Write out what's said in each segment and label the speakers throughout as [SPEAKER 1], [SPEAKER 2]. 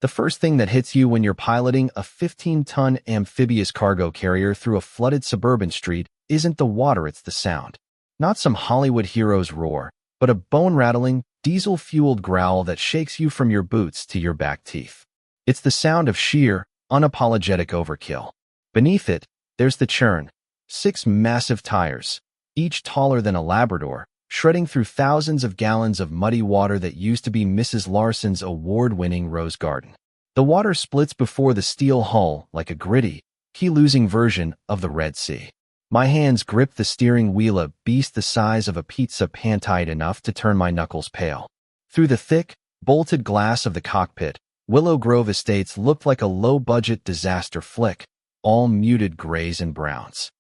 [SPEAKER 1] The first thing that hits you when you're piloting a 15-ton amphibious cargo carrier through a flooded suburban street isn't the water, it's the sound. Not some Hollywood hero's roar, but a bone-rattling, diesel-fueled growl that shakes you from your boots to your back teeth. It's the sound of sheer, unapologetic overkill. Beneath it, there's the churn. 6 massive tires, each taller than a Labrador, shredding through thousands of gallons of muddy water that used to be Mrs. Larson's award-winning rose garden. The water splits before the steel hull like a gritty, key-losing version of the Red Sea. My hands grip the steering wheel, a beast the size of a pizza pan tight enough to turn my knuckles pale. Through the thick, bolted glass of the cockpit, Willow Grove Estates looked like a low-budget disaster flick, all muted grays and browns.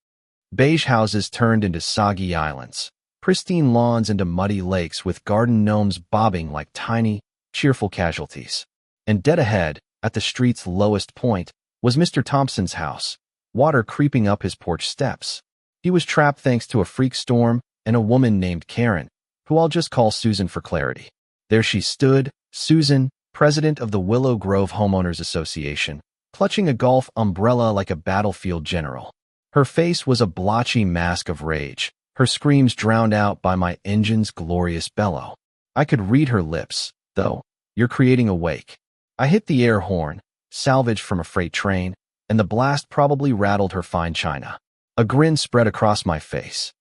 [SPEAKER 1] Beige houses turned into soggy islands, pristine lawns into muddy lakes with garden gnomes bobbing like tiny, cheerful casualties. And dead ahead, at the street's lowest point, was Mr. Thompson's house, water creeping up his porch steps. He was trapped thanks to a freak storm and a woman named Karen, who I'll just call Susan for clarity. There she stood, Susan, president of the Willow Grove Homeowners Association, clutching a golf umbrella like a battlefield general. Her face was a blotchy mask of rage, her screams drowned out by my engine's glorious bellow. I could read her lips, though. You're creating a wake. I hit the air horn, salvaged from a freight train, and the blast probably rattled her fine china. A grin spread across my face.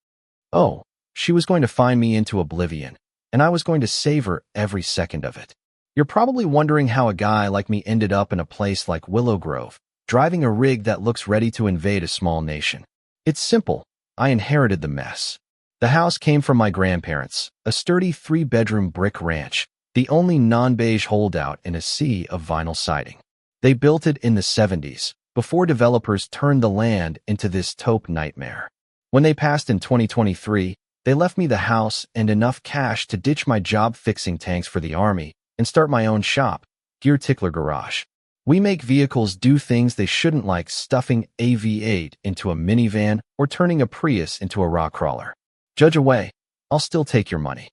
[SPEAKER 1] Oh, she was going to find me into oblivion, and I was going to savor every second of it. You're probably wondering how a guy like me ended up in a place like Willow Grove, driving a rig that looks ready to invade a small nation. It's simple. I inherited the mess. The house came from my grandparents, a sturdy 3-bedroom brick ranch, the only non-beige holdout in a sea of vinyl siding. They built it in the 70s, before developers turned the land into this taupe nightmare. When they passed in 2023, they left me the house and enough cash to ditch my job fixing tanks for the Army and start my own shop, Gear Tickler Garage. We make vehicles do things they shouldn't, like stuffing a V8 into a minivan or turning a Prius into a rock crawler. Judge away, I'll still take your money.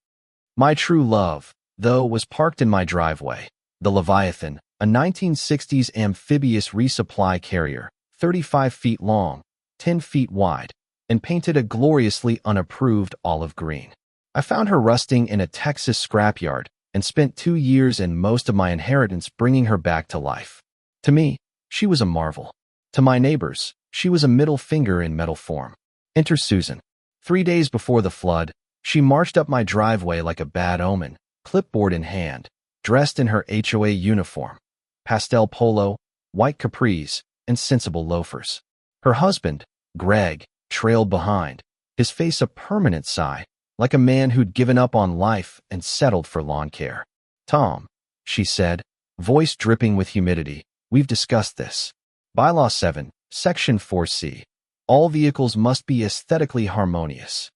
[SPEAKER 1] My true love, though, was parked in my driveway. The Leviathan, a 1960s amphibious resupply carrier, 35 feet long, 10 feet wide, and painted a gloriously unapproved olive green. I found her rusting in a Texas scrapyard and spent 2 years and most of my inheritance bringing her back to life. To me, she was a marvel. To my neighbors, she was a middle finger in metal form. Enter Susan. 3 days before the flood, she marched up my driveway like a bad omen, clipboard in hand, dressed in her HOA uniform, pastel polo, white capris, and sensible loafers. Her husband, Greg, trailed behind, his face a permanent sigh, like a man who'd given up on life and settled for lawn care. Tom, she said, voice dripping with humidity, we've discussed this. Bylaw 7, Section 4C. All vehicles must be aesthetically harmonious.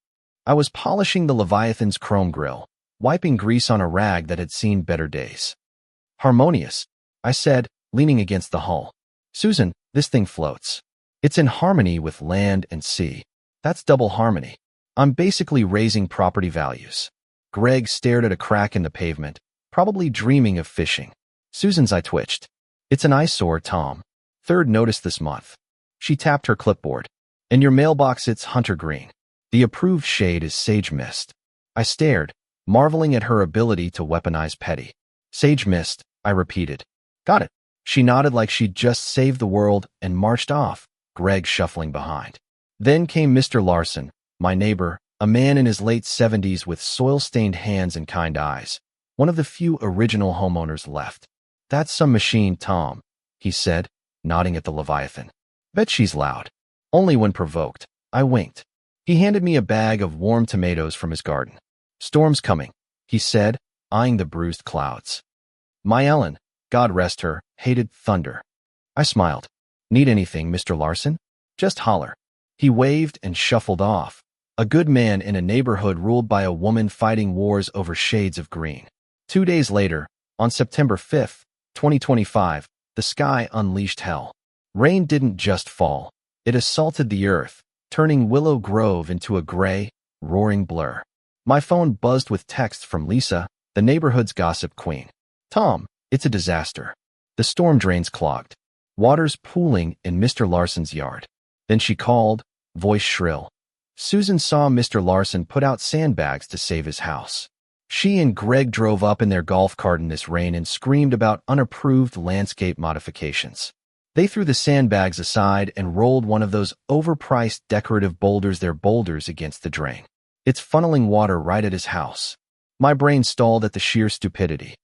[SPEAKER 1] I was polishing the Leviathan's chrome grille, wiping grease on a rag that had seen better days. Harmonious, I said, leaning against the hull. Susan, this thing floats. It's in harmony with land and sea. That's double harmony. I'm basically raising property values. Greg stared at a crack in the pavement, probably dreaming of fishing. Susan's eye twitched. It's an eyesore, Tom. Third notice this month. She tapped her clipboard. In your mailbox, it's hunter green. The approved shade is sage mist. I stared, marveling at her ability to weaponize petty. Sage mist, I repeated. Got it. She nodded like she'd just saved the world and marched off, Greg shuffling behind. Then came Mr. Larson, my neighbor, a man in his late 70s with soil-stained hands and kind eyes, one of the few original homeowners left. That's some machine, Tom, he said, nodding at the Leviathan. Bet she's loud. Only when provoked. I winked. He handed me a bag of warm tomatoes from his garden. Storm's coming, he said, eyeing the bruised clouds. My Ellen, God rest her, hated thunder. I smiled. Need anything, Mr. Larson? Just holler. He waved and shuffled off, a good man in a neighborhood ruled by a woman fighting wars over shades of green. 2 days later, on September 5th, 2025, the sky unleashed hell. Rain didn't just fall. It assaulted the earth, turning Willow Grove into a gray, roaring blur. My phone buzzed with texts from Lisa, the neighborhood's gossip queen. Tom, it's a disaster. The storm drains clogged. Water's pooling in Mr. Larson's yard. Then she called, voice shrill. Susan saw Mr. Larson put out sandbags to save his house. She and Greg drove up in their golf cart in this rain and screamed about unapproved landscape modifications. They threw the sandbags aside and rolled one of those overpriced decorative boulders, their boulders, against the drain. It's funneling water right at his house. My brain stalled at the sheer stupidity.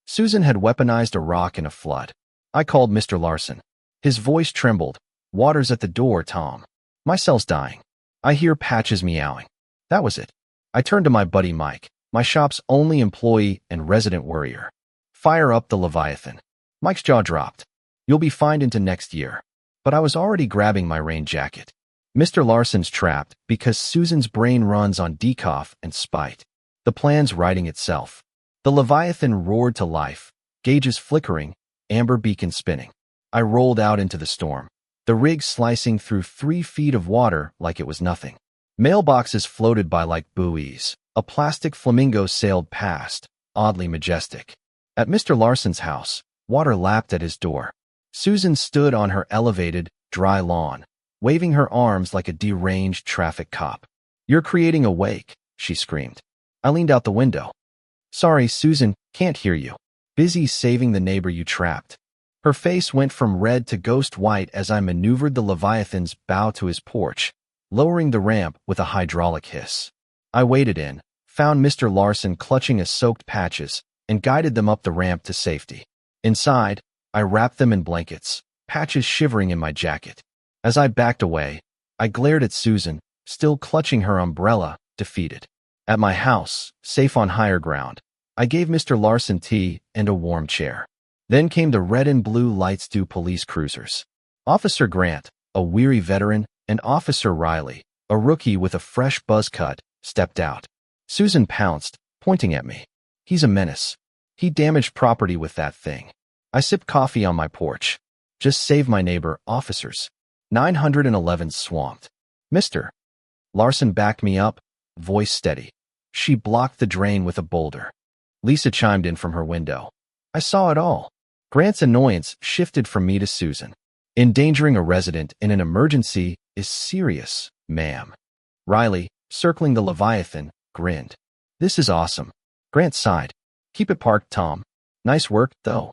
[SPEAKER 1] Susan had weaponized a rock in a flood. I called Mr. Larson. His voice trembled. Water's at the door, Tom. My cell's dying. I hear Patches meowing. That was it. I turned to my buddy Mike, my shop's only employee and resident worrier. Fire up the Leviathan. Mike's jaw dropped. You'll be fined into next year. But I was already grabbing my rain jacket. Mr. Larson's trapped because Susan's brain runs on decaf and spite. The plan's writing itself. The Leviathan roared to life, gauges flickering, amber beacon spinning. I rolled out into the storm, the rig slicing through 3 feet of water like it was nothing. Mailboxes floated by like buoys. A plastic flamingo sailed past, oddly majestic. At Mr. Larson's house, water lapped at his door. Susan stood on her elevated, dry lawn, waving her arms like a deranged traffic cop. You're creating a wake, she screamed. I leaned out the window. Sorry, Susan, can't hear you. Busy saving the neighbor you trapped. Her face went from red to ghost white as I maneuvered the Leviathan's bow to his porch, lowering the ramp with a hydraulic hiss. I waded in, found Mr. Larson clutching a soaked Patches, and guided them up the ramp to safety. Inside, I wrapped them in blankets, Patches shivering in my jacket. As I backed away, I glared at Susan, still clutching her umbrella, defeated. At my house, safe on higher ground, I gave Mr. Larson tea and a warm chair. Then came the red and blue lights due police cruisers. Officer Grant, a weary veteran, and Officer Riley, a rookie with a fresh buzz cut, stepped out. Susan pounced, pointing at me. He's a menace. He damaged property with that thing. I sipped coffee on my porch. Just save my neighbor, officers. 911 swamped. Mr. Larson backed me up, voice steady. She blocked the drain with a boulder. Lisa chimed in from her window. I saw it all. Grant's annoyance shifted from me to Susan. Endangering a resident in an emergency is serious, ma'am. Riley, circling the Leviathan, grinned. This is awesome. Grant sighed. Keep it parked, Tom. Nice work, though.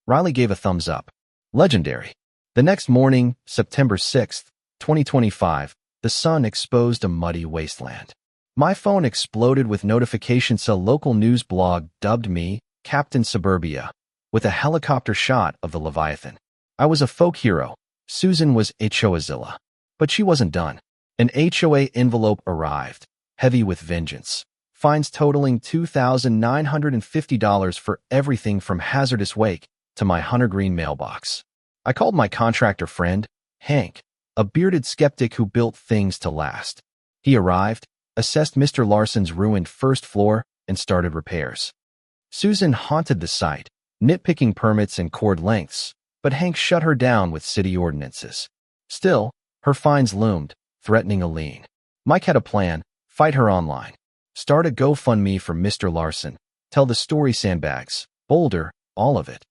[SPEAKER 1] Riley gave a thumbs up. Legendary. The next morning, September 6th, 2025, the sun exposed a muddy wasteland. My phone exploded with notifications. A local news blog dubbed me Captain Suburbia, with a helicopter shot of the Leviathan. I was a folk hero. Susan was HOAzilla. But she wasn't done. An HOA envelope arrived, heavy with vengeance. Fines totaling $2,950 for everything from hazardous wake to my Hunter Green mailbox. I called my contractor friend, Hank, a bearded skeptic who built things to last. He arrived, assessed Mr. Larson's ruined first floor, and started repairs. Susan haunted the site, nitpicking permits and cord lengths, but Hank shut her down with city ordinances. Still, her fines loomed, threatening a lien. Mike had a plan: fight her online. Start a GoFundMe for Mr. Larson. Tell the story, sandbags, boulder, all of it.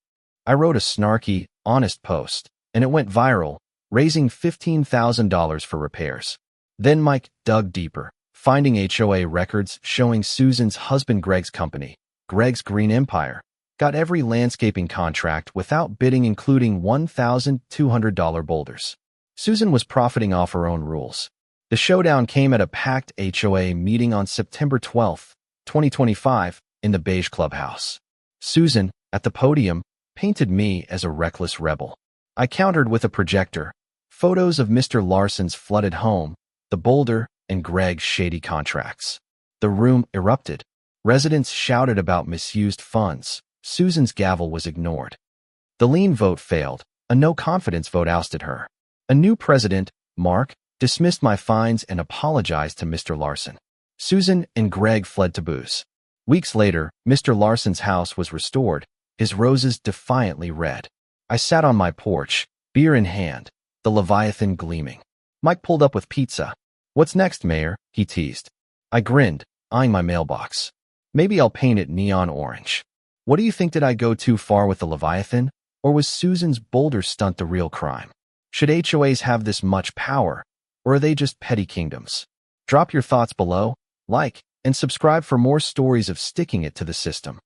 [SPEAKER 1] I wrote a snarky, honest post, and it went viral, raising $15,000 for repairs. Then Mike dug deeper, finding HOA records showing Susan's husband Greg's company, Greg's Green Empire, got every landscaping contract without bidding, including $1,200 boulders. Susan was profiting off her own rules. The showdown came at a packed HOA meeting on September 12, 2025, in the beige clubhouse. Susan, at the podium, painted me as a reckless rebel. I countered with a projector, photos of Mr. Larson's flooded home, the boulder, and Greg's shady contracts. The room erupted. Residents shouted about misused funds. Susan's gavel was ignored. The lien vote failed. A no-confidence vote ousted her. A new president, Mark, dismissed my fines and apologized to Mr. Larson. Susan and Greg fled to booze. Weeks later, Mr. Larson's house was restored, his roses defiantly red. I sat on my porch, beer in hand, the Leviathan gleaming. Mike pulled up with pizza. What's next, Mayor? He teased. I grinned, eyeing my mailbox. Maybe I'll paint it neon orange. What do you think? Did I go too far with the Leviathan? Or was Susan's boulder stunt the real crime? Should HOAs have this much power, or are they just petty kingdoms? Drop your thoughts below, like, and subscribe for more stories of sticking it to the system.